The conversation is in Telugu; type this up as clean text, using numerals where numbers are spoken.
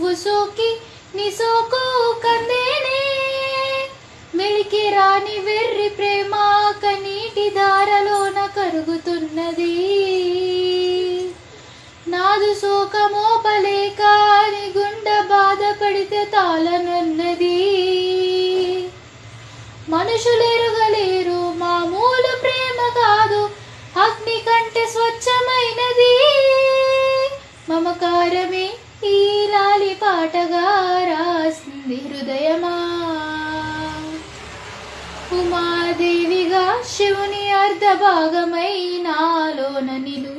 నువ్వు సోకి నీ సోకు కందేనే, మెలికి రాని వెర్రి ప్రేమ కనీటి దారలోన కరుగుతున్నది. నాదు సోక మోపలేక నీ గుండె బాధపడితే తాళనున్నది. మనుషులెరుగలేరు మామూలు ప్రేమ కాదు, అగ్ని కంటే స్వచ్ఛమైనది. మమకారమే ఈ లాలి పాటగా రాసింది హృదయమా. ఉమాదేవిగా శివుని అర్ధ భాగమై నాలోన నిలువ